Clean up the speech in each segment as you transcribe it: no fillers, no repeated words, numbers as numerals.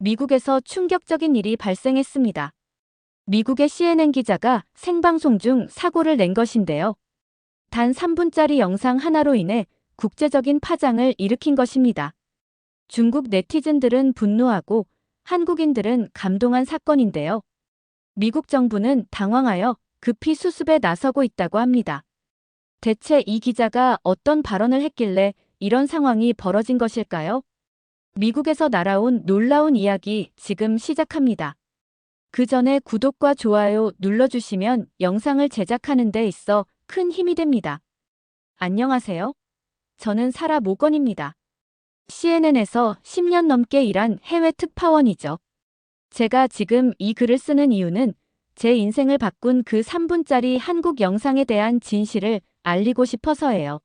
미국에서 충격적인 일이 발생했습니다. 미국의 CNN 기자가 생방송 중 사고를 낸 것인데요. 단 3분짜리 영상 하나로 인해 국제적인 파장을 일으킨 것입니다. 중국 네티즌들은 분노하고 한국인들은 감동한 사건인데요. 미국 정부는 당황하여 급히 수습에 나서고 있다고 합니다. 대체 이 기자가 어떤 발언을 했길래 이런 상황이 벌어진 것일까요? 미국에서 날아온 놀라운 이야기 지금 시작합니다. 그 전에 구독과 좋아요 눌러주시면 영상을 제작하는 데 있어 큰 힘이 됩니다. 안녕하세요. 저는 사라 모건입니다. CNN에서 10년 넘게 일한 해외 특파원이죠. 제가 지금 이 글을 쓰는 이유는 제 인생을 바꾼 그 3분짜리 한국 영상에 대한 진실을 알리고 싶어서예요.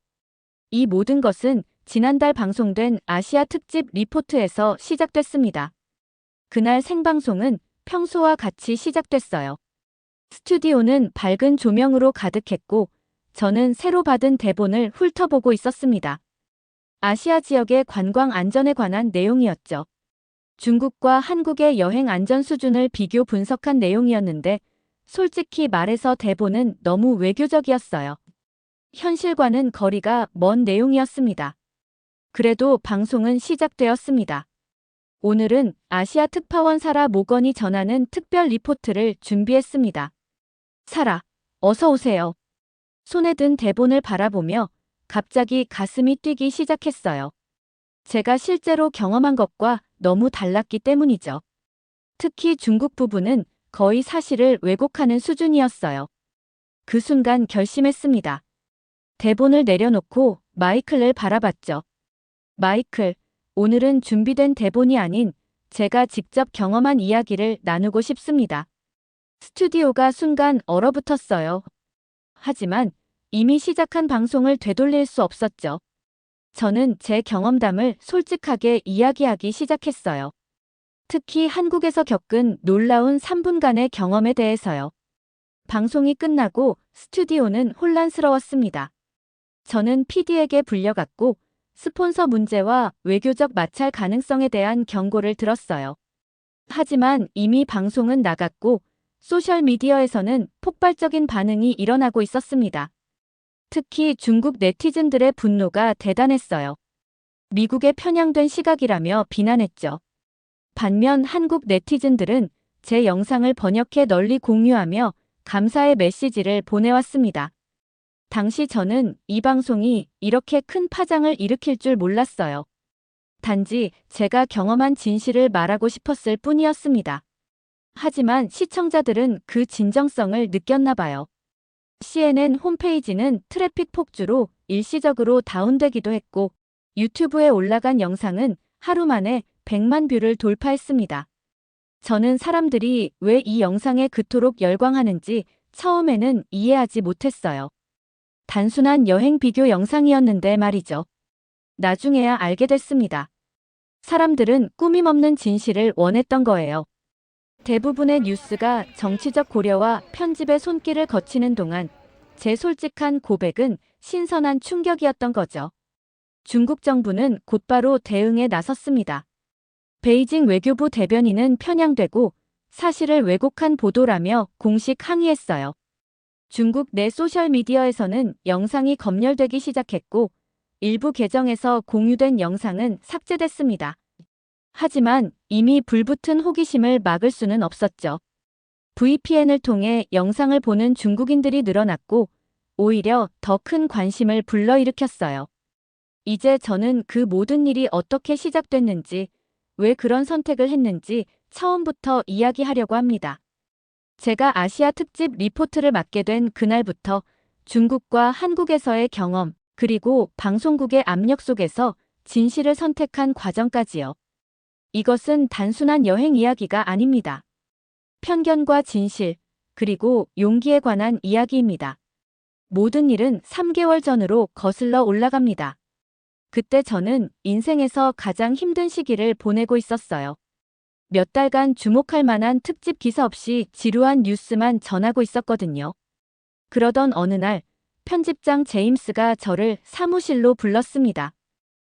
이 모든 것은 지난달 방송된 아시아 특집 리포트에서 시작됐습니다. 그날 생방송은 평소와 같이 시작됐어요. 스튜디오는 밝은 조명으로 가득했고 저는 새로 받은 대본을 훑어보고 있었습니다. 아시아 지역의 관광 안전에 관한 내용이었죠. 중국과 한국의 여행 안전 수준을 비교 분석한 내용이었는데 솔직히 말해서 대본은 너무 외교적이었어요. 현실과는 거리가 먼 내용이었습니다. 그래도 방송은 시작되었습니다. 오늘은 아시아 특파원 사라 모건이 전하는 특별 리포트를 준비했습니다. 사라, 어서 오세요. 손에 든 대본을 바라보며 갑자기 가슴이 뛰기 시작했어요. 제가 실제로 경험한 것과 너무 달랐기 때문이죠. 특히 중국 부분은 거의 사실을 왜곡하는 수준이었어요. 그 순간 결심했습니다. 대본을 내려놓고 마이클을 바라봤죠. 마이클, 오늘은 준비된 대본이 아닌 제가 직접 경험한 이야기를 나누고 싶습니다. 스튜디오가 순간 얼어붙었어요. 하지만 이미 시작한 방송을 되돌릴 수 없었죠. 저는 제 경험담을 솔직하게 이야기하기 시작했어요. 특히 한국에서 겪은 놀라운 3분간의 경험에 대해서요. 방송이 끝나고 스튜디오는 혼란스러웠습니다. 저는 PD에게 불려갔고 스폰서 문제와 외교적 마찰 가능성에 대한 경고를 들었어요. 하지만 이미 방송은 나갔고 소셜미디어에서는 폭발적인 반응이 일어나고 있었습니다. 특히 중국 네티즌들의 분노가 대단했어요. 미국의 편향된 시각이라며 비난했죠. 반면 한국 네티즌들은 제 영상을 번역해 널리 공유하며 감사의 메시지를 보내왔습니다. 당시 저는 이 방송이 이렇게 큰 파장을 일으킬 줄 몰랐어요. 단지 제가 경험한 진실을 말하고 싶었을 뿐이었습니다. 하지만 시청자들은 그 진정성을 느꼈나 봐요. CNN 홈페이지는 트래픽 폭주로 일시적으로 다운되기도 했고 유튜브에 올라간 영상은 하루 만에 100만 뷰를 돌파했습니다. 저는 사람들이 왜 이 영상에 그토록 열광하는지 처음에는 이해하지 못했어요. 단순한 여행 비교 영상이었는데 말이죠. 나중에야 알게 됐습니다. 사람들은 꾸밈없는 진실을 원했던 거예요. 대부분의 뉴스가 정치적 고려와 편집의 손길을 거치는 동안 제 솔직한 고백은 신선한 충격이었던 거죠. 중국 정부는 곧바로 대응에 나섰습니다. 베이징 외교부 대변인은 편향되고 사실을 왜곡한 보도라며 공식 항의했어요. 중국 내 소셜미디어에서는 영상이 검열되기 시작했고 일부 계정에서 공유된 영상은 삭제됐습니다. 하지만 이미 불붙은 호기심을 막을 수는 없었죠. VPN을 통해 영상을 보는 중국인들이 늘어났고 오히려 더 큰 관심을 불러일으켰어요. 이제 저는 그 모든 일이 어떻게 시작됐는지, 왜 그런 선택을 했는지 처음부터 이야기하려고 합니다. 제가 아시아 특집 리포트를 맡게 된 그날부터 중국과 한국에서의 경험, 그리고 방송국의 압력 속에서 진실을 선택한 과정까지요. 이것은 단순한 여행 이야기가 아닙니다. 편견과 진실, 그리고 용기에 관한 이야기입니다. 모든 일은 3개월 전으로 거슬러 올라갑니다. 그때 저는 인생에서 가장 힘든 시기를 보내고 있었어요. 몇 달간 주목할 만한 특집 기사 없이 지루한 뉴스만 전하고 있었거든요. 그러던 어느 날 편집장 제임스가 저를 사무실로 불렀습니다.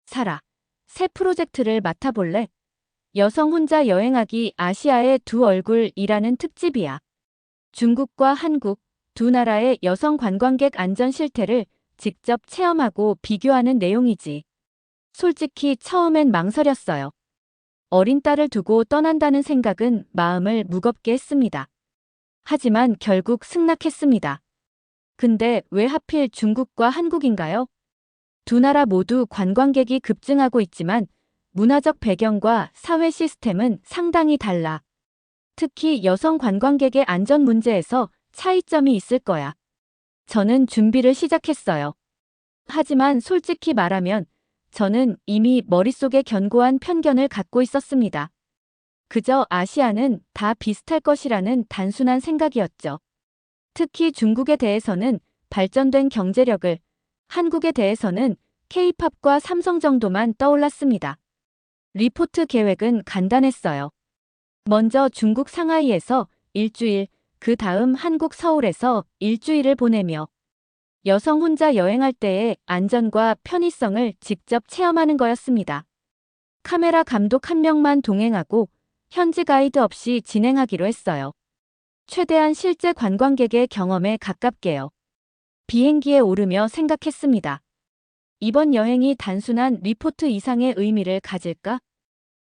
사라, 새 프로젝트를 맡아볼래? 여성 혼자 여행하기 아시아의 두 얼굴이라는 특집이야. 중국과 한국 두 나라의 여성 관광객 안전 실태를 직접 체험하고 비교하는 내용이지. 솔직히 처음엔 망설였어요. 어린 딸을 두고 떠난다는 생각은 마음을 무겁게 했습니다. 하지만 결국 승낙했습니다. 근데 왜 하필 중국과 한국인가요? 두 나라 모두 관광객이 급증하고 있지만 문화적 배경과 사회 시스템은 상당히 달라. 특히 여성 관광객의 안전 문제에서 차이점이 있을 거야. 저는 준비를 시작했어요. 하지만 솔직히 말하면 저는 이미 머릿속에 견고한 편견을 갖고 있었습니다. 그저 아시아는 다 비슷할 것이라는 단순한 생각이었죠. 특히 중국에 대해서는 발전된 경제력을, 한국에 대해서는 K-팝과 삼성 정도만 떠올랐습니다. 리포트 계획은 간단했어요. 먼저 중국 상하이에서 일주일, 그 다음 한국 서울에서 일주일을 보내며 여성 혼자 여행할 때의 안전과 편의성을 직접 체험하는 거였습니다. 카메라 감독 한 명만 동행하고 현지 가이드 없이 진행하기로 했어요. 최대한 실제 관광객의 경험에 가깝게요. 비행기에 오르며 생각했습니다. 이번 여행이 단순한 리포트 이상의 의미를 가질까?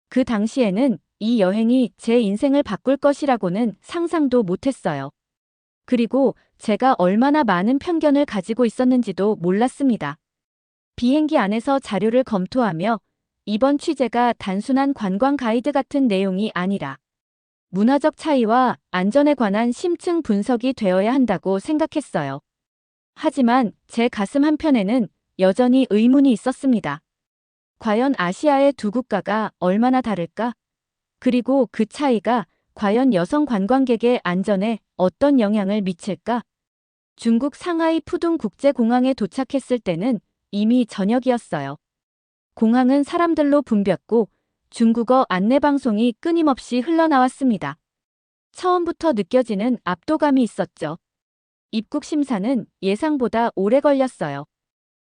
그 당시에는 이 여행이 제 인생을 바꿀 것이라고는 상상도 못했어요. 그리고 제가 얼마나 많은 편견을 가지고 있었는지도 몰랐습니다. 비행기 안에서 자료를 검토하며 이번 취재가 단순한 관광 가이드 같은 내용이 아니라 문화적 차이와 안전에 관한 심층 분석이 되어야 한다고 생각했어요. 하지만 제 가슴 한편에는 여전히 의문이 있었습니다. 과연 아시아의 두 국가가 얼마나 다를까? 그리고 그 차이가 과연 여성 관광객의 안전에 어떤 영향을 미칠까? 중국 상하이 푸둥 국제공항에 도착했을 때는 이미 저녁이었어요. 공항은 사람들로 붐볐고 중국어 안내방송이 끊임없이 흘러나왔습니다. 처음부터 느껴지는 압도감이 있었죠. 입국 심사는 예상보다 오래 걸렸어요.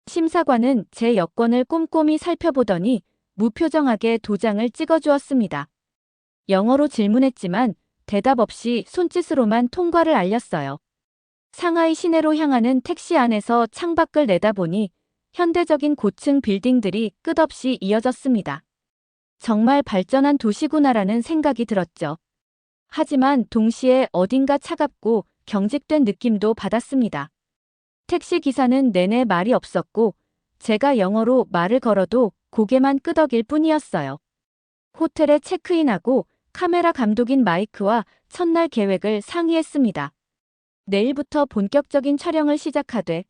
심사관은 제 여권을 꼼꼼히 살펴보더니 무표정하게 도장을 찍어주었습니다. 영어로 질문했지만 대답 없이 손짓으로만 통과를 알렸어요. 상하이 시내로 향하는 택시 안에서 창밖을 내다보니 현대적인 고층 빌딩들이 끝없이 이어졌습니다. 정말 발전한 도시구나라는 생각이 들었죠. 하지만 동시에 어딘가 차갑고 경직된 느낌도 받았습니다. 택시 기사는 내내 말이 없었고 제가 영어로 말을 걸어도 고개만 끄덕일 뿐이었어요. 호텔에 체크인하고 카메라 감독인 마이크와 첫날 계획을 상의했습니다. 내일부터 본격적인 촬영을 시작하되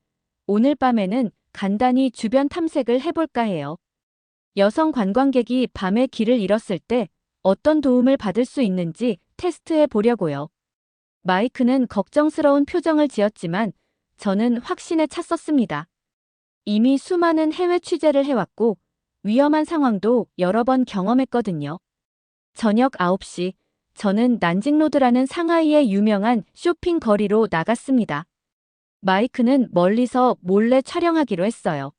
오늘 밤에는 간단히 주변 탐색을 해볼까 해요. 여성 관광객이 밤에 길을 잃었을 때 어떤 도움을 받을 수 있는지 테스트해 보려고요. 마이크는 걱정스러운 표정을 지었지만 저는 확신에 찼었습니다. 이미 수많은 해외 취재를 해왔고 위험한 상황도 여러 번 경험했거든요. 저녁 9시, 저는 난징로드라는 상하이의 유명한 쇼핑 거리로 나갔습니다. 마이크는 멀리서 몰래 촬영하기로 했어요.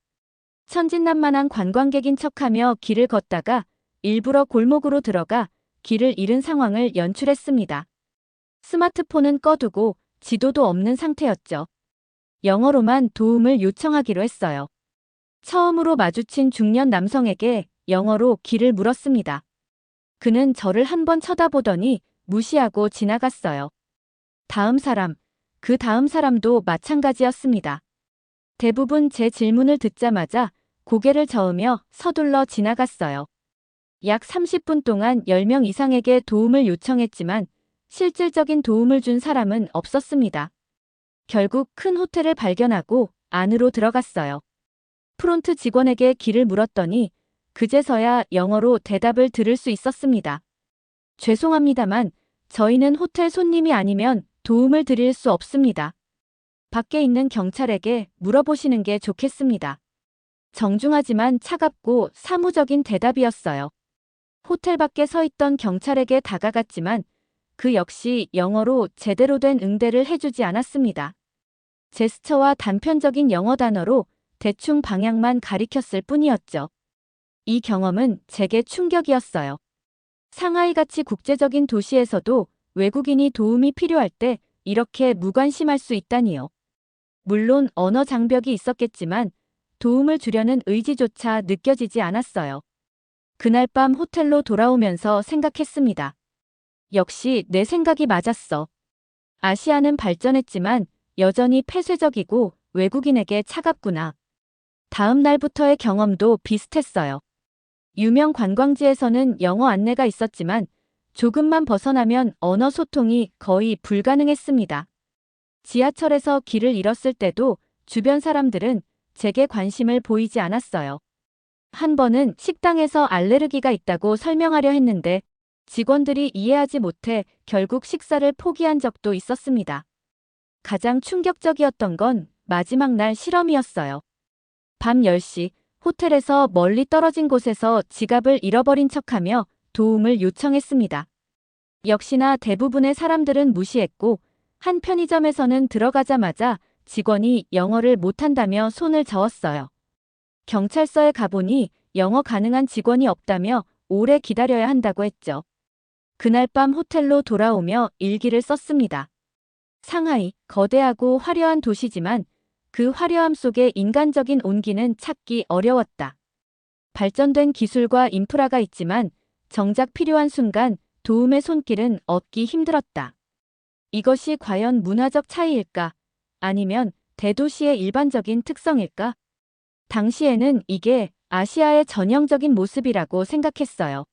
천진난만한 관광객인 척하며 길을 걷다가 일부러 골목으로 들어가 길을 잃은 상황을 연출했습니다. 스마트폰은 꺼두고 지도도 없는 상태였죠. 영어로만 도움을 요청하기로 했어요. 처음으로 마주친 중년 남성에게 영어로 길을 물었습니다. 그는 저를 한번 쳐다보더니 무시하고 지나갔어요. 다음 사람, 그 다음 사람도 마찬가지였습니다. 대부분 제 질문을 듣자마자 고개를 저으며 서둘러 지나갔어요. 약 30분 동안 10명 이상에게 도움을 요청했지만 실질적인 도움을 준 사람은 없었습니다. 결국 큰 호텔을 발견하고 안으로 들어갔어요. 프론트 직원에게 길을 물었더니 그제서야 영어로 대답을 들을 수 있었습니다. 죄송합니다만 저희는 호텔 손님이 아니면 도움을 드릴 수 없습니다. 밖에 있는 경찰에게 물어보시는 게 좋겠습니다. 정중하지만 차갑고 사무적인 대답이었어요. 호텔 밖에 서 있던 경찰에게 다가갔지만 그 역시 영어로 제대로 된 응대를 해주지 않았습니다. 제스처와 단편적인 영어 단어로 대충 방향만 가리켰을 뿐이었죠. 이 경험은 제게 충격이었어요. 상하이같이 국제적인 도시에서도 외국인이 도움이 필요할 때 이렇게 무관심할 수 있다니요. 물론 언어 장벽이 있었겠지만 도움을 주려는 의지조차 느껴지지 않았어요. 그날 밤 호텔로 돌아오면서 생각했습니다. 역시 내 생각이 맞았어. 아시아는 발전했지만 여전히 폐쇄적이고 외국인에게 차갑구나. 다음 날부터의 경험도 비슷했어요. 유명 관광지에서는 영어 안내가 있었지만 조금만 벗어나면 언어 소통이 거의 불가능했습니다. 지하철에서 길을 잃었을 때도 주변 사람들은 제게 관심을 보이지 않았어요. 한 번은 식당에서 알레르기가 있다고 설명하려 했는데 직원들이 이해하지 못해 결국 식사를 포기한 적도 있었습니다. 가장 충격적이었던 건 마지막 날 실험이었어요. 밤 10시 호텔에서 멀리 떨어진 곳에서 지갑을 잃어버린 척하며 도움을 요청했습니다. 역시나 대부분의 사람들은 무시했고 한 편의점에서는 들어가자마자 직원이 영어를 못한다며 손을 저었어요. 경찰서에 가보니 영어 가능한 직원이 없다며 오래 기다려야 한다고 했죠. 그날 밤 호텔로 돌아오며 일기를 썼습니다. 상하이, 거대하고 화려한 도시지만 그 화려함 속에 인간적인 온기는 찾기 어려웠다. 발전된 기술과 인프라가 있지만 정작 필요한 순간 도움의 손길은 얻기 힘들었다. 이것이 과연 문화적 차이일까? 아니면 대도시의 일반적인 특성일까? 당시에는 이게 아시아의 전형적인 모습이라고 생각했어요.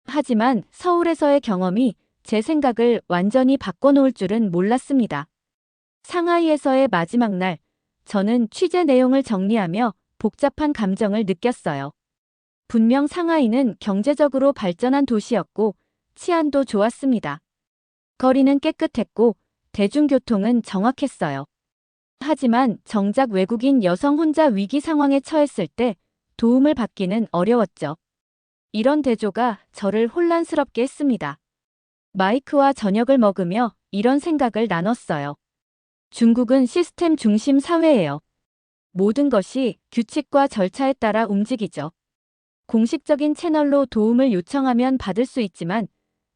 하지만 서울에서의 경험이 제 생각을 완전히 바꿔놓을 줄은 몰랐습니다. 상하이에서의 마지막 날, 저는 취재 내용을 정리하며 복잡한 감정을 느꼈어요. 분명 상하이는 경제적으로 발전한 도시였고 치안도 좋았습니다. 거리는 깨끗했고 대중교통은 정확했어요. 하지만 정작 외국인 여성 혼자 위기 상황에 처했을 때 도움을 받기는 어려웠죠. 이런 대조가 저를 혼란스럽게 했습니다. 마이크와 저녁을 먹으며 이런 생각을 나눴어요. 중국은 시스템 중심 사회예요. 모든 것이 규칙과 절차에 따라 움직이죠. 공식적인 채널로 도움을 요청하면 받을 수 있지만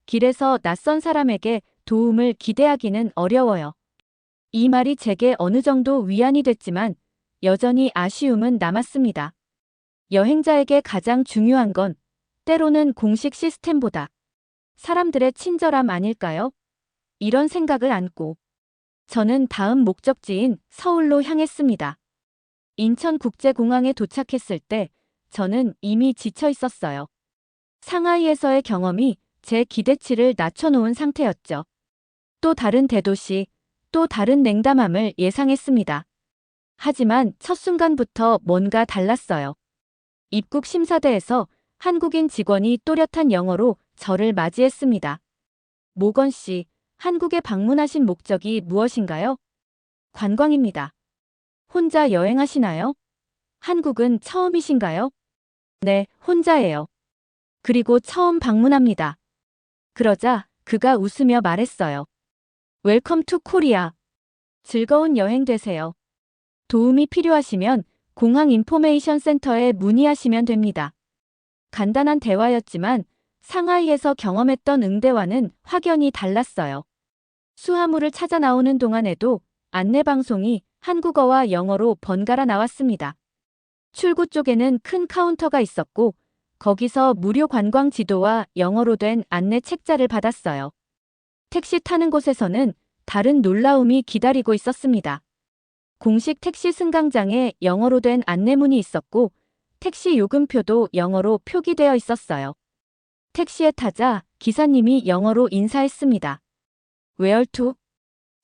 길에서 낯선 사람에게 도움을 기대하기는 어려워요. 이 말이 제게 어느 정도 위안이 됐지만 여전히 아쉬움은 남았습니다. 여행자에게 가장 중요한 건 때로는 공식 시스템보다 사람들의 친절함 아닐까요? 이런 생각을 안고 저는 다음 목적지인 서울로 향했습니다. 인천국제공항에 도착했을 때 저는 이미 지쳐 있었어요. 상하이에서의 경험이 제 기대치를 낮춰놓은 상태였죠. 또 다른 대도시, 또 다른 냉담함을 예상했습니다. 하지만 첫 순간부터 뭔가 달랐어요. 입국 심사대에서 한국인 직원이 또렷한 영어로 저를 맞이했습니다. 모건 씨, 한국에 방문하신 목적이 무엇인가요? 관광입니다. 혼자 여행하시나요? 한국은 처음이신가요? 네, 혼자예요. 그리고 처음 방문합니다. 그러자 그가 웃으며 말했어요. 웰컴 투 코리아. 즐거운 여행 되세요. 도움이 필요하시면 공항 인포메이션 센터에 문의하시면 됩니다. 간단한 대화였지만 상하이에서 경험했던 응대와는 확연히 달랐어요. 수화물을 찾아 나오는 동안에도 안내방송이 한국어와 영어로 번갈아 나왔습니다. 출구 쪽에는 큰 카운터가 있었고 거기서 무료 관광 지도와 영어로 된 안내 책자를 받았어요. 택시 타는 곳에서는 다른 놀라움이 기다리고 있었습니다. 공식 택시 승강장에 영어로 된 안내문이 있었고 택시 요금표도 영어로 표기되어 있었어요. 택시에 타자 기사님이 영어로 인사했습니다. Where to?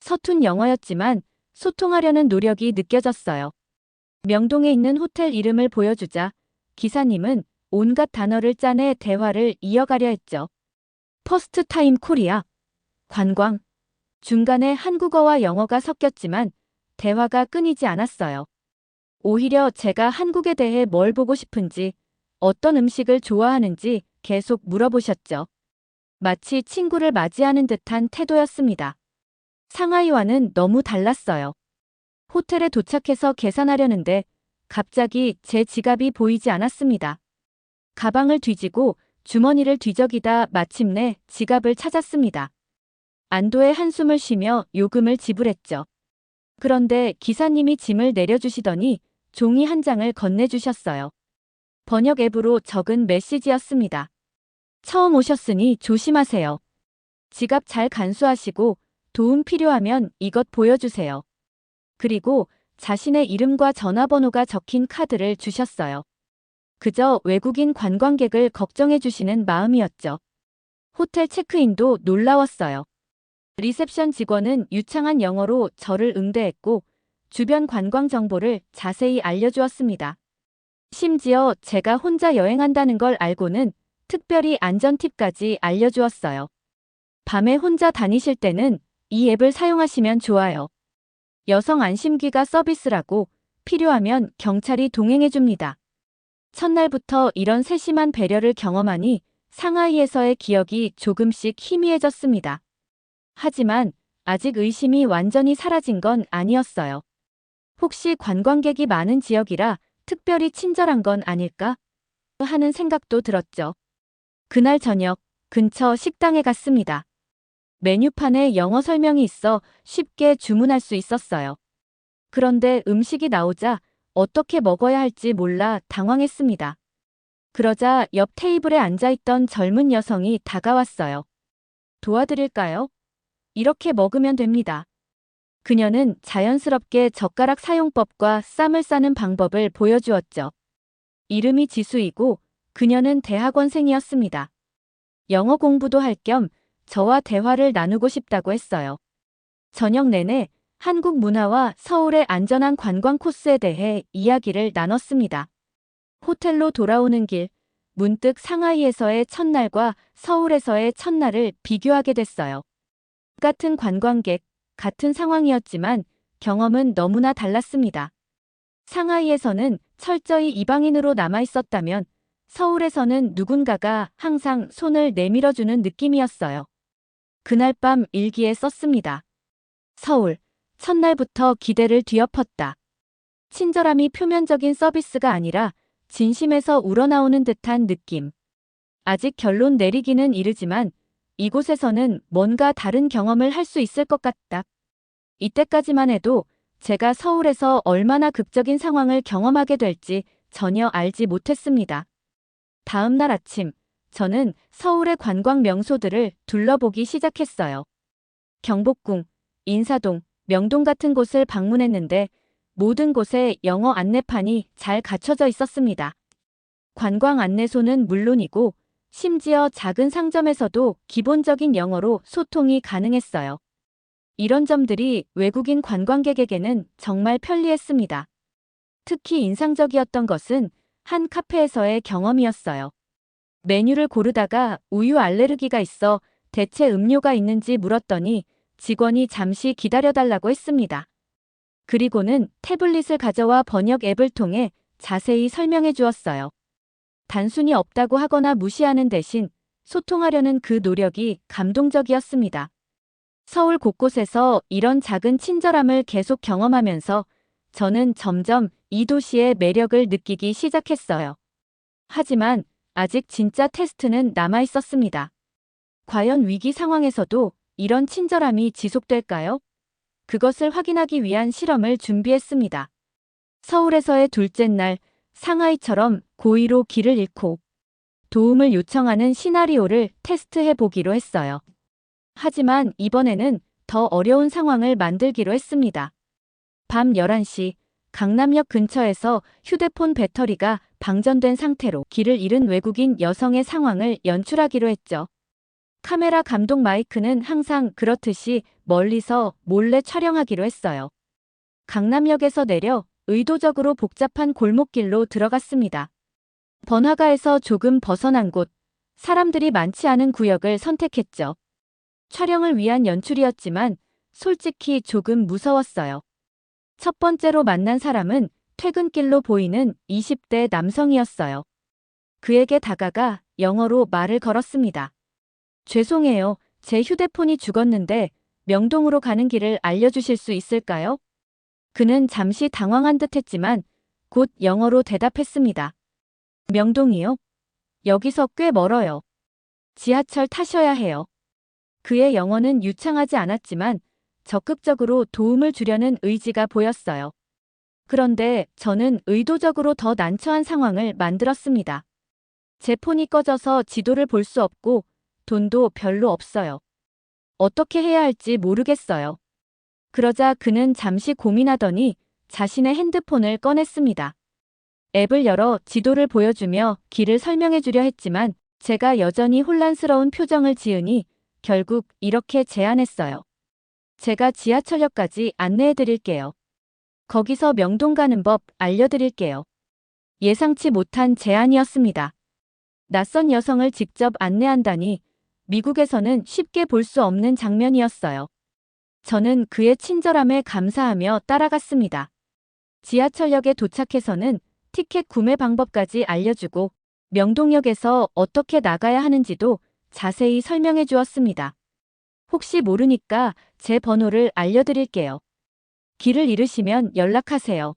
서툰 영어였지만 소통하려는 노력이 느껴졌어요. 명동에 있는 호텔 이름을 보여주자 기사님은 온갖 단어를 짜내 대화를 이어가려 했죠. 퍼스트 타임 코리아. 관광. 중간에 한국어와 영어가 섞였지만 대화가 끊이지 않았어요. 오히려 제가 한국에 대해 뭘 보고 싶은지, 어떤 음식을 좋아하는지 계속 물어보셨죠. 마치 친구를 맞이하는 듯한 태도였습니다. 상하이와는 너무 달랐어요. 호텔에 도착해서 계산하려는데 갑자기 제 지갑이 보이지 않았습니다. 가방을 뒤지고 주머니를 뒤적이다 마침내 지갑을 찾았습니다. 안도의 한숨을 쉬며 요금을 지불했죠. 그런데 기사님이 짐을 내려주시더니 종이 한 장을 건네주셨어요. 번역 앱으로 적은 메시지였습니다. 처음 오셨으니 조심하세요. 지갑 잘 간수하시고 도움 필요하면 이것 보여주세요. 그리고 자신의 이름과 전화번호가 적힌 카드를 주셨어요. 그저 외국인 관광객을 걱정해 주시는 마음이었죠. 호텔 체크인도 놀라웠어요. 리셉션 직원은 유창한 영어로 저를 응대했고 주변 관광 정보를 자세히 알려주었습니다. 심지어 제가 혼자 여행한다는 걸 알고는 특별히 안전 팁까지 알려주었어요. 밤에 혼자 다니실 때는 이 앱을 사용하시면 좋아요. 여성 안심기가 서비스라고 필요하면 경찰이 동행해줍니다. 첫날부터 이런 세심한 배려를 경험하니 상하이에서의 기억이 조금씩 희미해졌습니다. 하지만 아직 의심이 완전히 사라진 건 아니었어요. 혹시 관광객이 많은 지역이라 특별히 친절한 건 아닐까? 하는 생각도 들었죠. 그날 저녁 근처 식당에 갔습니다. 메뉴판에 영어 설명이 있어 쉽게 주문할 수 있었어요. 그런데 음식이 나오자 어떻게 먹어야 할지 몰라 당황했습니다. 그러자 옆 테이블에 앉아있던 젊은 여성이 다가왔어요. 도와드릴까요? 이렇게 먹으면 됩니다. 그녀는 자연스럽게 젓가락 사용법과 쌈을 싸는 방법을 보여주었죠. 이름이 지수이고 그녀는 대학원생이었습니다. 영어 공부도 할 겸 저와 대화를 나누고 싶다고 했어요. 저녁 내내 한국 문화와 서울의 안전한 관광 코스에 대해 이야기를 나눴습니다. 호텔로 돌아오는 길, 문득 상하이에서의 첫날과 서울에서의 첫날을 비교하게 됐어요. 같은 관광객, 같은 상황이었지만 경험은 너무나 달랐습니다. 상하이에서는 철저히 이방인으로 남아 있었다면 서울에서는 누군가가 항상 손을 내밀어주는 느낌이었어요. 그날 밤 일기에 썼습니다. 서울, 첫날부터 기대를 뒤엎었다. 친절함이 표면적인 서비스가 아니라 진심에서 우러나오는 듯한 느낌. 아직 결론 내리기는 이르지만 이곳에서는 뭔가 다른 경험을 할 수 있을 것 같다. 이때까지만 해도 제가 서울에서 얼마나 극적인 상황을 경험하게 될지 전혀 알지 못했습니다. 다음 날 아침, 저는 서울의 관광 명소들을 둘러보기 시작했어요. 경복궁, 인사동, 명동 같은 곳을 방문했는데 모든 곳에 영어 안내판이 잘 갖춰져 있었습니다. 관광 안내소는 물론이고 심지어 작은 상점에서도 기본적인 영어로 소통이 가능했어요. 이런 점들이 외국인 관광객에게는 정말 편리했습니다. 특히 인상적이었던 것은 한 카페에서의 경험이었어요. 메뉴를 고르다가 우유 알레르기가 있어 대체 음료가 있는지 물었더니 직원이 잠시 기다려달라고 했습니다. 그리고는 태블릿을 가져와 번역 앱을 통해 자세히 설명해 주었어요. 단순히 없다고 하거나 무시하는 대신 소통하려는 그 노력이 감동적이었습니다. 서울 곳곳에서 이런 작은 친절함을 계속 경험하면서 저는 점점 이 도시의 매력을 느끼기 시작했어요. 하지만 아직 진짜 테스트는 남아 있었습니다. 과연 위기 상황에서도 이런 친절함이 지속될까요? 그것을 확인하기 위한 실험을 준비했습니다. 서울에서의 둘째 날, 상하이처럼 고의로 길을 잃고 도움을 요청하는 시나리오를 테스트해 보기로 했어요. 하지만 이번에는 더 어려운 상황을 만들기로 했습니다. 밤 11시, 강남역 근처에서 휴대폰 배터리가 방전된 상태로 길을 잃은 외국인 여성의 상황을 연출하기로 했죠. 카메라 감독 마이크는 항상 그렇듯이 멀리서 몰래 촬영하기로 했어요. 강남역에서 내려 의도적으로 복잡한 골목길로 들어갔습니다. 번화가에서 조금 벗어난 곳, 사람들이 많지 않은 구역을 선택했죠. 촬영을 위한 연출이었지만 솔직히 조금 무서웠어요. 첫 번째로 만난 사람은 퇴근길로 보이는 20대 남성이었어요. 그에게 다가가 영어로 말을 걸었습니다. 죄송해요. 제 휴대폰이 죽었는데 명동으로 가는 길을 알려주실 수 있을까요? 그는 잠시 당황한 듯 했지만 곧 영어로 대답했습니다. 명동이요? 여기서 꽤 멀어요. 지하철 타셔야 해요. 그의 영어는 유창하지 않았지만 적극적으로 도움을 주려는 의지가 보였어요. 그런데 저는 의도적으로 더 난처한 상황을 만들었습니다. 제 폰이 꺼져서 지도를 볼 수 없고 돈도 별로 없어요. 어떻게 해야 할지 모르겠어요. 그러자 그는 잠시 고민하더니 자신의 핸드폰을 꺼냈습니다. 앱을 열어 지도를 보여주며 길을 설명해 주려 했지만 제가 여전히 혼란스러운 표정을 지으니 결국 이렇게 제안했어요. 제가 지하철역까지 안내해 드릴게요. 거기서 명동 가는 법 알려드릴게요. 예상치 못한 제안이었습니다. 낯선 여성을 직접 안내한다니 미국에서는 쉽게 볼 수 없는 장면이었어요. 저는 그의 친절함에 감사하며 따라갔습니다. 지하철역에 도착해서는 티켓 구매 방법까지 알려주고 명동역에서 어떻게 나가야 하는지도 자세히 설명해 주었습니다. 혹시 모르니까 제 번호를 알려드릴게요. 길을 잃으시면 연락하세요.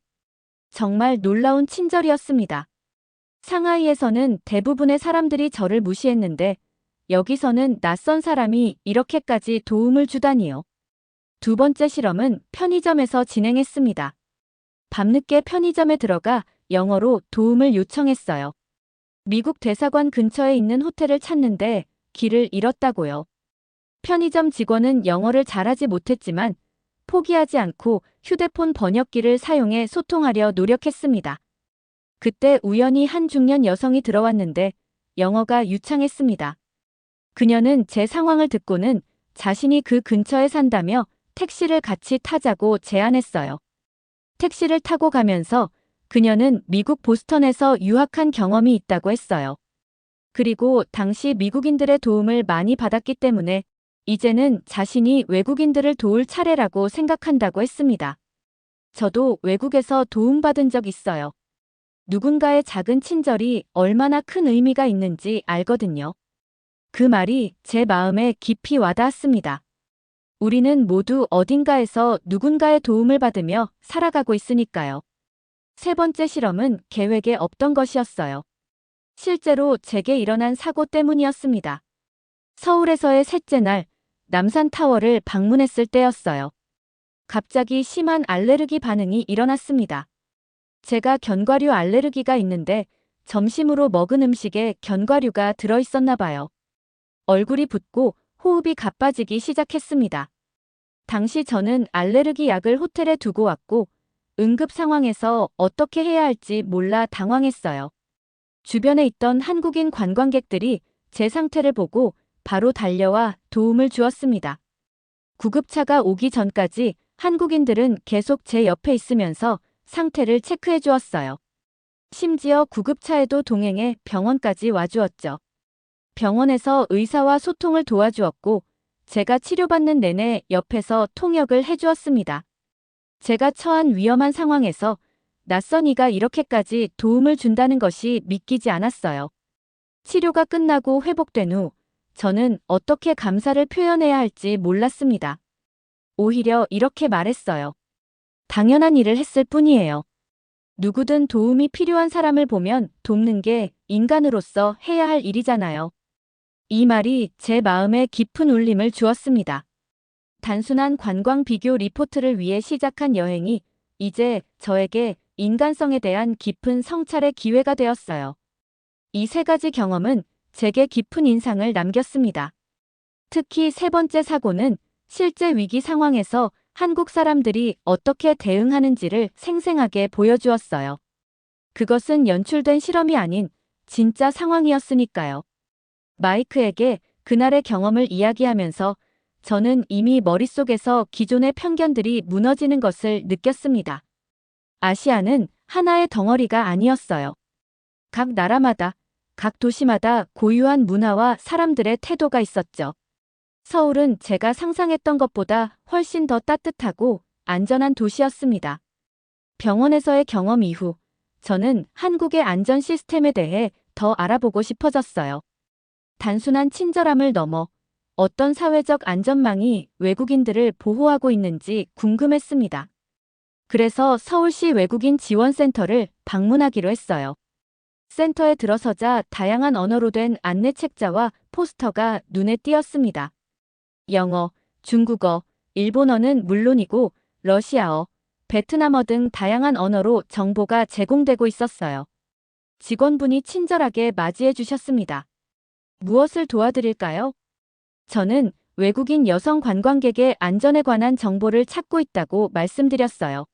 정말 놀라운 친절이었습니다. 상하이에서는 대부분의 사람들이 저를 무시했는데 여기서는 낯선 사람이 이렇게까지 도움을 주다니요. 두 번째 실험은 편의점에서 진행했습니다. 밤늦게 편의점에 들어가 영어로 도움을 요청했어요. 미국 대사관 근처에 있는 호텔을 찾는데 길을 잃었다고요. 편의점 직원은 영어를 잘하지 못했지만 포기하지 않고 휴대폰 번역기를 사용해 소통하려 노력했습니다. 그때 우연히 한 중년 여성이 들어왔는데 영어가 유창했습니다. 그녀는 제 상황을 듣고는 자신이 그 근처에 산다며 택시를 같이 타자고 제안했어요. 택시를 타고 가면서 그녀는 미국 보스턴에서 유학한 경험이 있다고 했어요. 그리고 당시 미국인들의 도움을 많이 받았기 때문에 이제는 자신이 외국인들을 도울 차례라고 생각한다고 했습니다. 저도 외국에서 도움받은 적 있어요. 누군가의 작은 친절이 얼마나 큰 의미가 있는지 알거든요. 그 말이 제 마음에 깊이 와닿았습니다. 우리는 모두 어딘가에서 누군가의 도움을 받으며 살아가고 있으니까요. 세 번째 실험은 계획에 없던 것이었어요. 실제로 제게 일어난 사고 때문이었습니다. 서울에서의 셋째 날, 남산타워를 방문했을 때였어요. 갑자기 심한 알레르기 반응이 일어났습니다. 제가 견과류 알레르기가 있는데 점심으로 먹은 음식에 견과류가 들어있었나 봐요. 얼굴이 붓고 호흡이 가빠지기 시작했습니다. 당시 저는 알레르기 약을 호텔에 두고 왔고 응급 상황에서 어떻게 해야 할지 몰라 당황했어요. 주변에 있던 한국인 관광객들이 제 상태를 보고 바로 달려와 도움을 주었습니다. 구급차가 오기 전까지 한국인들은 계속 제 옆에 있으면서 상태를 체크해 주었어요. 심지어 구급차에도 동행해 병원까지 와주었죠. 병원에서 의사와 소통을 도와주었고 제가 치료받는 내내 옆에서 통역을 해주었습니다. 제가 처한 위험한 상황에서 낯선 이가 이렇게까지 도움을 준다는 것이 믿기지 않았어요. 치료가 끝나고 회복된 후 저는 어떻게 감사를 표현해야 할지 몰랐습니다. 오히려 이렇게 말했어요. 당연한 일을 했을 뿐이에요. 누구든 도움이 필요한 사람을 보면 돕는 게 인간으로서 해야 할 일이잖아요. 이 말이 제 마음에 깊은 울림을 주었습니다. 단순한 관광 비교 리포트를 위해 시작한 여행이 이제 저에게 인간성에 대한 깊은 성찰의 기회가 되었어요. 이 세 가지 경험은 제게 깊은 인상을 남겼습니다. 특히 세 번째 사고는 실제 위기 상황에서 한국 사람들이 어떻게 대응하는지를 생생하게 보여주었어요. 그것은 연출된 실험이 아닌 진짜 상황이었으니까요. 마이크에게 그날의 경험을 이야기하면서 저는 이미 머릿속에서 기존의 편견들이 무너지는 것을 느꼈습니다. 아시아는 하나의 덩어리가 아니었어요. 각 나라마다, 각 도시마다 고유한 문화와 사람들의 태도가 있었죠. 서울은 제가 상상했던 것보다 훨씬 더 따뜻하고 안전한 도시였습니다. 병원에서의 경험 이후 저는 한국의 안전 시스템에 대해 더 알아보고 싶어졌어요. 단순한 친절함을 넘어 어떤 사회적 안전망이 외국인들을 보호하고 있는지 궁금했습니다. 그래서 서울시 외국인 지원센터를 방문하기로 했어요. 센터에 들어서자 다양한 언어로 된 안내 책자와 포스터가 눈에 띄었습니다. 영어, 중국어, 일본어는 물론이고 러시아어, 베트남어 등 다양한 언어로 정보가 제공되고 있었어요. 직원분이 친절하게 맞이해 주셨습니다. 무엇을 도와드릴까요? 저는 외국인 여성 관광객의 안전에 관한 정보를 찾고 있다고 말씀드렸어요.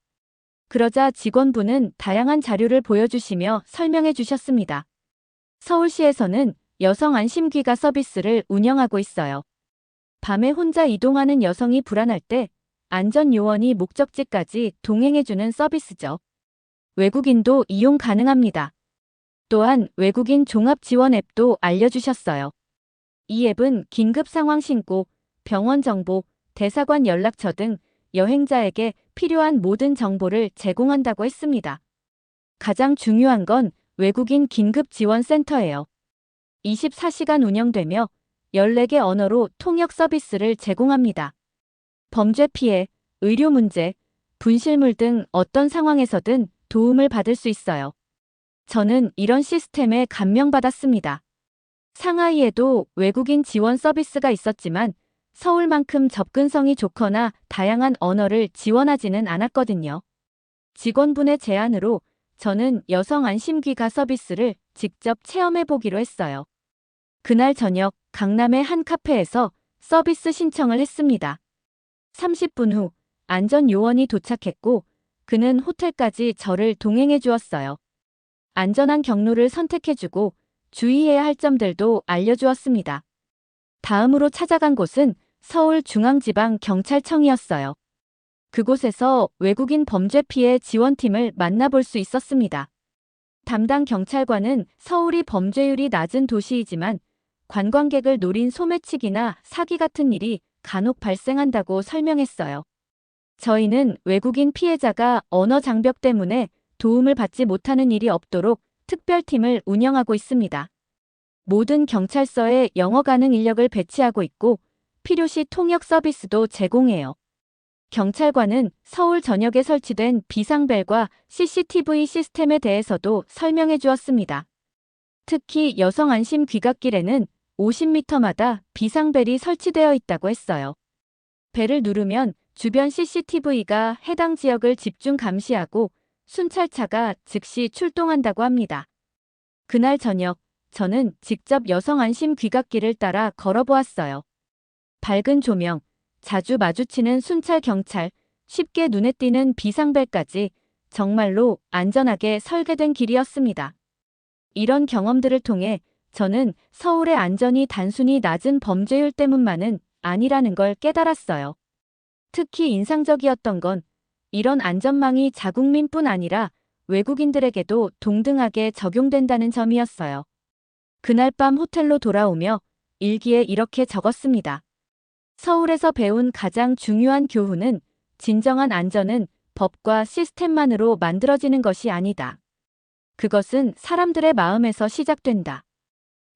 그러자 직원분은 다양한 자료를 보여주시며 설명해 주셨습니다. 서울시에서는 여성 안심귀가 서비스를 운영하고 있어요. 밤에 혼자 이동하는 여성이 불안할 때 안전요원이 목적지까지 동행해주는 서비스죠. 외국인도 이용 가능합니다. 또한 외국인 종합지원 앱도 알려주셨어요. 이 앱은 긴급 상황 신고, 병원 정보, 대사관 연락처 등 여행자에게 필요한 모든 정보를 제공한다고 했습니다. 가장 중요한 건 외국인 긴급지원센터예요. 24시간 운영되며 14개 언어로 통역 서비스를 제공합니다. 범죄 피해, 의료 문제, 분실물 등 어떤 상황에서든 도움을 받을 수 있어요. 저는 이런 시스템에 감명받았습니다. 상하이에도 외국인 지원 서비스가 있었지만 서울만큼 접근성이 좋거나 다양한 언어를 지원하지는 않았거든요. 직원분의 제안으로 저는 여성 안심귀가 서비스를 직접 체험해 보기로 했어요. 그날 저녁 강남의 한 카페에서 서비스 신청을 했습니다. 30분 후 안전요원이 도착했고 그는 호텔까지 저를 동행해 주었어요. 안전한 경로를 선택해주고 주의해야 할 점들도 알려주었습니다. 다음으로 찾아간 곳은 서울중앙지방경찰청이었어요. 그곳에서 외국인 범죄 피해 지원팀을 만나볼 수 있었습니다. 담당 경찰관은 서울이 범죄율이 낮은 도시이지만 관광객을 노린 소매치기나 사기 같은 일이 간혹 발생한다고 설명했어요. 저희는 외국인 피해자가 언어 장벽 때문에 도움을 받지 못하는 일이 없도록 특별팀을 운영하고 있습니다. 모든 경찰서에 영어 가능 인력을 배치하고 있고 필요시 통역 서비스도 제공해요. 경찰관은 서울 전역에 설치된 비상벨과 CCTV 시스템에 대해서도 설명해 주었습니다. 특히 여성 안심 귀갓길에는 50m마다 비상벨이 설치되어 있다고 했어요. 벨을 누르면 주변 CCTV가 해당 지역을 집중 감시하고 순찰차가 즉시 출동한다고 합니다. 그날 저녁, 저는 직접 여성 안심 귀갓길을 따라 걸어보았어요. 밝은 조명, 자주 마주치는 순찰 경찰, 쉽게 눈에 띄는 비상벨까지 정말로 안전하게 설계된 길이었습니다. 이런 경험들을 통해 저는 서울의 안전이 단순히 낮은 범죄율 때문만은 아니라는 걸 깨달았어요. 특히 인상적이었던 건 이런 안전망이 자국민뿐 아니라 외국인들에게도 동등하게 적용된다는 점이었어요. 그날 밤 호텔로 돌아오며 일기에 이렇게 적었습니다. 서울에서 배운 가장 중요한 교훈은 진정한 안전은 법과 시스템만으로 만들어지는 것이 아니다. 그것은 사람들의 마음에서 시작된다.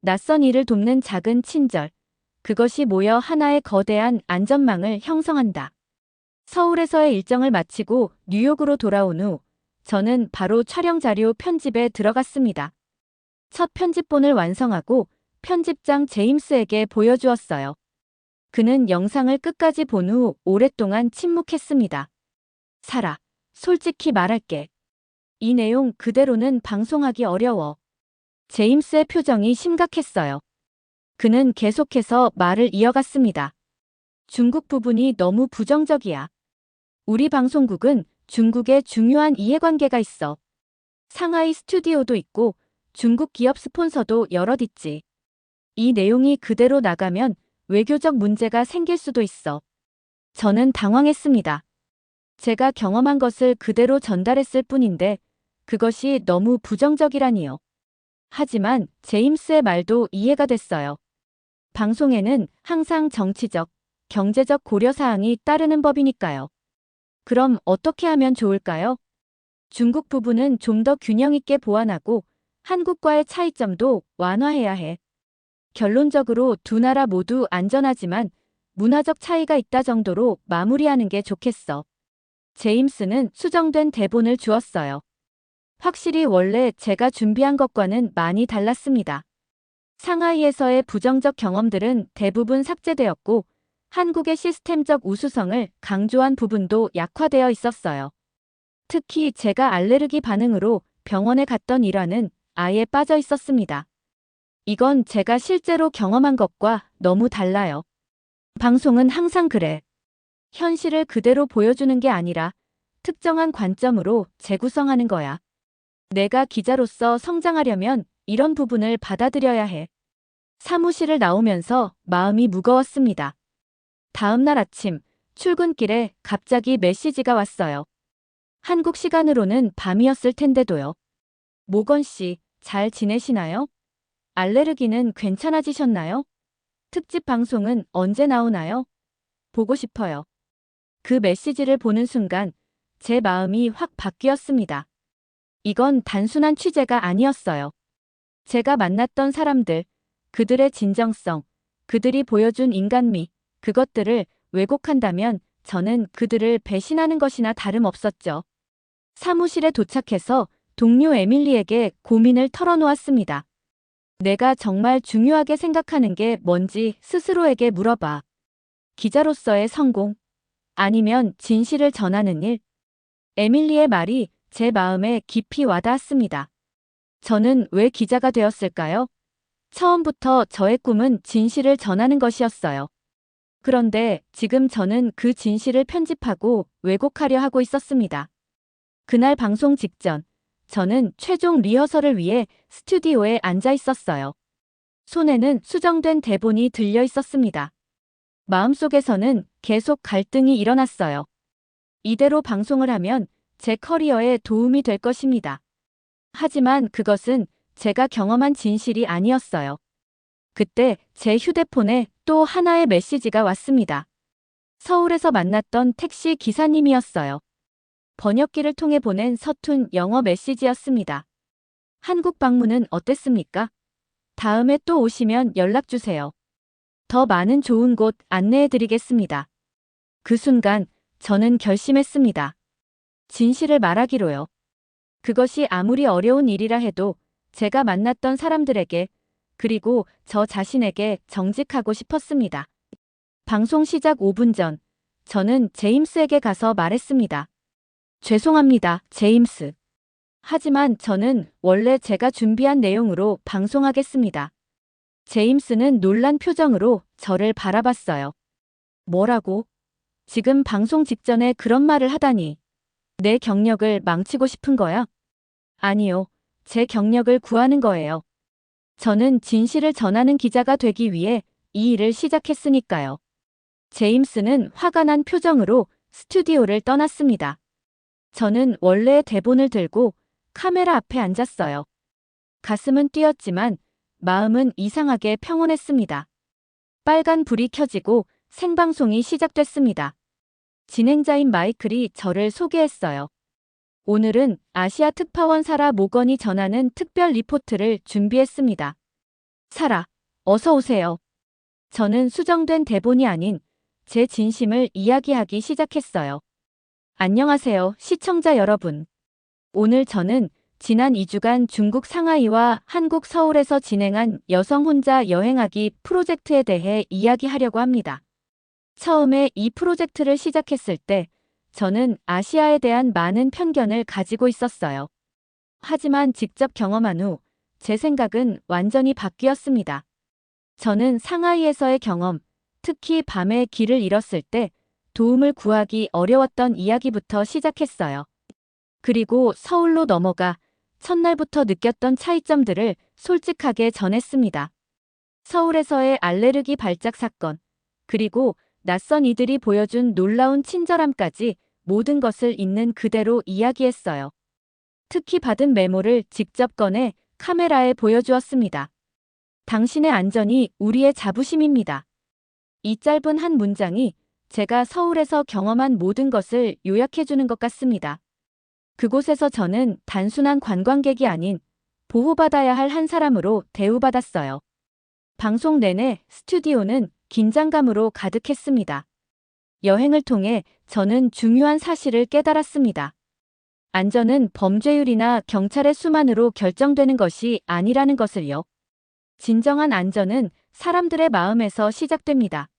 낯선 이를 돕는 작은 친절, 그것이 모여 하나의 거대한 안전망을 형성한다. 서울에서의 일정을 마치고 뉴욕으로 돌아온 후 저는 바로 촬영 자료 편집에 들어갔습니다. 첫 편집본을 완성하고 편집장 제임스에게 보여주었어요. 그는 영상을 끝까지 본 후 오랫동안 침묵했습니다. 사라, 솔직히 말할게. 이 내용 그대로는 방송하기 어려워. 제임스의 표정이 심각했어요. 그는 계속해서 말을 이어갔습니다. 중국 부분이 너무 부정적이야. 우리 방송국은 중국에 중요한 이해관계가 있어. 상하이 스튜디오도 있고 중국 기업 스폰서도 여럿 있지. 이 내용이 그대로 나가면 외교적 문제가 생길 수도 있어. 저는 당황했습니다. 제가 경험한 것을 그대로 전달했을 뿐인데 그것이 너무 부정적이라니요. 하지만 제임스의 말도 이해가 됐어요. 방송에는 항상 정치적, 경제적 고려사항이 따르는 법이니까요. 그럼 어떻게 하면 좋을까요? 중국 부분은 좀 더 균형 있게 보완하고 한국과의 차이점도 완화해야 해. 결론적으로 두 나라 모두 안전하지만 문화적 차이가 있다 정도로 마무리하는 게 좋겠어. 제임스는 수정된 대본을 주었어요. 확실히 원래 제가 준비한 것과는 많이 달랐습니다. 상하이에서의 부정적 경험들은 대부분 삭제되었고 한국의 시스템적 우수성을 강조한 부분도 약화되어 있었어요. 특히 제가 알레르기 반응으로 병원에 갔던 일화는 아예 빠져 있었습니다. 이건 제가 실제로 경험한 것과 너무 달라요. 방송은 항상 그래. 현실을 그대로 보여주는 게 아니라 특정한 관점으로 재구성하는 거야. 내가 기자로서 성장하려면 이런 부분을 받아들여야 해. 사무실을 나오면서 마음이 무거웠습니다. 다음 날 아침, 출근길에 갑자기 메시지가 왔어요. 한국 시간으로는 밤이었을 텐데도요. 모건 씨, 잘 지내시나요? 알레르기는 괜찮아지셨나요? 특집 방송은 언제 나오나요? 보고 싶어요. 그 메시지를 보는 순간 제 마음이 확 바뀌었습니다. 이건 단순한 취재가 아니었어요. 제가 만났던 사람들, 그들의 진정성, 그들이 보여준 인간미, 그것들을 왜곡한다면 저는 그들을 배신하는 것이나 다름없었죠. 사무실에 도착해서 동료 에밀리에게 고민을 털어놓았습니다. 내가 정말 중요하게 생각하는 게 뭔지 스스로에게 물어봐. 기자로서의 성공, 아니면 진실을 전하는 일. 에밀리의 말이 제 마음에 깊이 와닿았습니다. 저는 왜 기자가 되었을까요? 처음부터 저의 꿈은 진실을 전하는 것이었어요. 그런데 지금 저는 그 진실을 편집하고 왜곡하려 하고 있었습니다. 그날 방송 직전, 저는 최종 리허설을 위해 스튜디오에 앉아 있었어요. 손에는 수정된 대본이 들려 있었습니다. 마음속에서는 계속 갈등이 일어났어요. 이대로 방송을 하면 제 커리어에 도움이 될 것입니다. 하지만 그것은 제가 경험한 진실이 아니었어요. 그때 제 휴대폰에 또 하나의 메시지가 왔습니다. 서울에서 만났던 택시 기사님이었어요. 번역기를 통해 보낸 서툰 영어 메시지였습니다. 한국 방문은 어땠습니까? 다음에 또 오시면 연락 주세요. 더 많은 좋은 곳 안내해 드리겠습니다. 그 순간 저는 결심했습니다. 진실을 말하기로요. 그것이 아무리 어려운 일이라 해도 제가 만났던 사람들에게 그리고 저 자신에게 정직하고 싶었습니다. 방송 시작 5분 전, 저는 제임스에게 가서 말했습니다. 죄송합니다, 제임스. 하지만 저는 원래 제가 준비한 내용으로 방송하겠습니다. 제임스는 놀란 표정으로 저를 바라봤어요. 뭐라고? 지금 방송 직전에 그런 말을 하다니. 내 경력을 망치고 싶은 거야? 아니요, 제 경력을 구하는 거예요. 저는 진실을 전하는 기자가 되기 위해 이 일을 시작했으니까요. 제임스는 화가 난 표정으로 스튜디오를 떠났습니다. 저는 원래의 대본을 들고 카메라 앞에 앉았어요. 가슴은 뛰었지만 마음은 이상하게 평온했습니다. 빨간 불이 켜지고 생방송이 시작됐습니다. 진행자인 마이클이 저를 소개했어요. 오늘은 아시아 특파원 사라 모건이 전하는 특별 리포트를 준비했습니다. 사라, 어서 오세요. 저는 수정된 대본이 아닌 제 진심을 이야기하기 시작했어요. 안녕하세요, 시청자 여러분. 오늘 저는 지난 2주간 중국 상하이와 한국 서울에서 진행한 여성 혼자 여행하기 프로젝트에 대해 이야기하려고 합니다. 처음에 이 프로젝트를 시작했을 때 저는 아시아에 대한 많은 편견을 가지고 있었어요. 하지만 직접 경험한 후 제 생각은 완전히 바뀌었습니다. 저는 상하이에서의 경험, 특히 밤에 길을 잃었을 때 도움을 구하기 어려웠던 이야기부터 시작했어요. 그리고 서울로 넘어가 첫날부터 느꼈던 차이점들을 솔직하게 전했습니다. 서울에서의 알레르기 발작 사건, 그리고 낯선 이들이 보여준 놀라운 친절함까지 모든 것을 있는 그대로 이야기했어요. 특히 받은 메모를 직접 꺼내 카메라에 보여주었습니다. 당신의 안전이 우리의 자부심입니다. 이 짧은 한 문장이 제가 서울에서 경험한 모든 것을 요약해주는 것 같습니다. 그곳에서 저는 단순한 관광객이 아닌 보호받아야 할 한 사람으로 대우받았어요. 방송 내내 스튜디오는 긴장감으로 가득했습니다. 여행을 통해 저는 중요한 사실을 깨달았습니다. 안전은 범죄율이나 경찰의 수만으로 결정되는 것이 아니라는 것을요. 진정한 안전은 사람들의 마음에서 시작됩니다.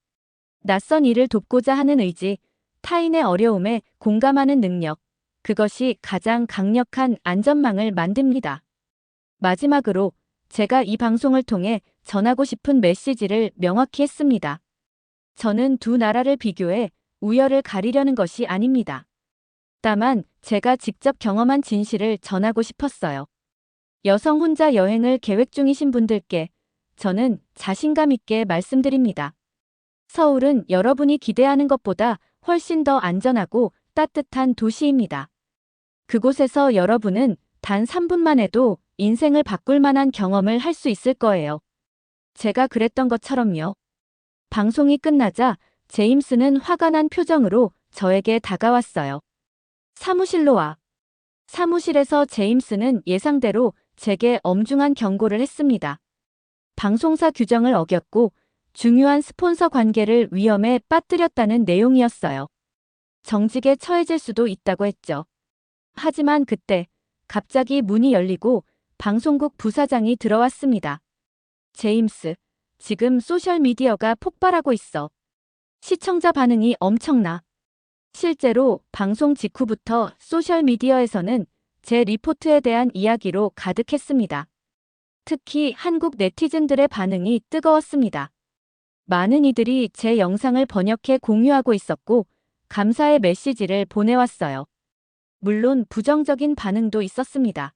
낯선 일을 돕고자 하는 의지, 타인의 어려움에 공감하는 능력, 그것이 가장 강력한 안전망을 만듭니다. 마지막으로 제가 이 방송을 통해 전하고 싶은 메시지를 명확히 했습니다. 저는 두 나라를 비교해 우열을 가리려는 것이 아닙니다. 다만 제가 직접 경험한 진실을 전하고 싶었어요. 여성 혼자 여행을 계획 중이신 분들께 저는 자신감 있게 말씀드립니다. 서울은 여러분이 기대하는 것보다 훨씬 더 안전하고 따뜻한 도시입니다. 그곳에서 여러분은 단 3분만 해도 인생을 바꿀 만한 경험을 할 수 있을 거예요. 제가 그랬던 것처럼요. 방송이 끝나자 제임스는 화가 난 표정으로 저에게 다가왔어요. 사무실로 와. 사무실에서 제임스는 예상대로 제게 엄중한 경고를 했습니다. 방송사 규정을 어겼고 중요한 스폰서 관계를 위험에 빠뜨렸다는 내용이었어요. 정직에 처해질 수도 있다고 했죠. 하지만 그때 갑자기 문이 열리고 방송국 부사장이 들어왔습니다. 제임스, 지금 소셜미디어가 폭발하고 있어. 시청자 반응이 엄청나. 실제로 방송 직후부터 소셜미디어에서는 제 리포트에 대한 이야기로 가득했습니다. 특히 한국 네티즌들의 반응이 뜨거웠습니다. 많은 이들이 제 영상을 번역해 공유하고 있었고 감사의 메시지를 보내왔어요. 물론 부정적인 반응도 있었습니다.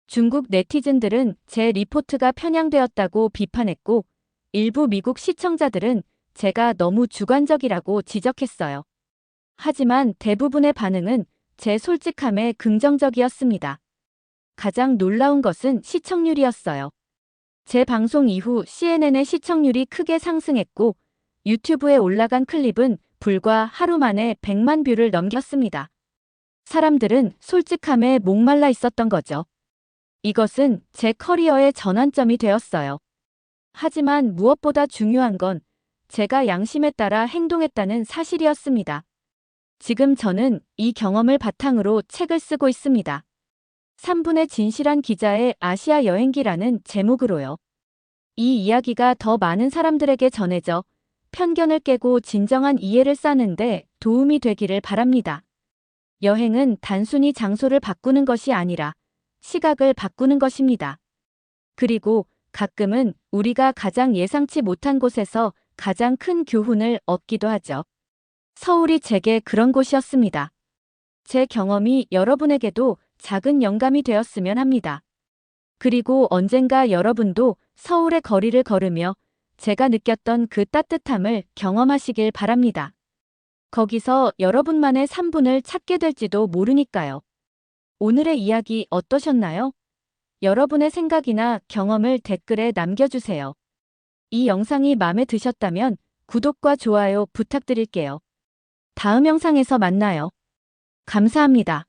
중국 네티즌들은 제 리포트가 편향되었다고 비판했고 일부 미국 시청자들은 제가 너무 주관적이라고 지적했어요. 하지만 대부분의 반응은 제 솔직함에 긍정적이었습니다. 가장 놀라운 것은 시청률이었어요. 제 방송 이후 CNN의 시청률이 크게 상승했고 유튜브에 올라간 클립은 불과 하루 만에 100만 뷰를 넘겼습니다. 사람들은 솔직함에 목말라 있었던 거죠. 이것은 제 커리어의 전환점이 되었어요. 하지만 무엇보다 중요한 건 제가 양심에 따라 행동했다는 사실이었습니다. 지금 저는 이 경험을 바탕으로 책을 쓰고 있습니다. 3분의 진실한 기자의 아시아 여행기라는 제목으로요. 이 이야기가 더 많은 사람들에게 전해져 편견을 깨고 진정한 이해를 쌓는데 도움이 되기를 바랍니다. 여행은 단순히 장소를 바꾸는 것이 아니라 시각을 바꾸는 것입니다. 그리고 가끔은 우리가 가장 예상치 못한 곳에서 가장 큰 교훈을 얻기도 하죠. 서울이 제게 그런 곳이었습니다. 제 경험이 여러분에게도 작은 영감이 되었으면 합니다. 그리고 언젠가 여러분도 서울의 거리를 걸으며 제가 느꼈던 그 따뜻함을 경험하시길 바랍니다. 거기서 여러분만의 3분을 찾게 될지도 모르니까요. 오늘의 이야기 어떠셨나요? 여러분의 생각이나 경험을 댓글에 남겨주세요. 이 영상이 마음에 드셨다면 구독과 좋아요 부탁드릴게요. 다음 영상에서 만나요. 감사합니다.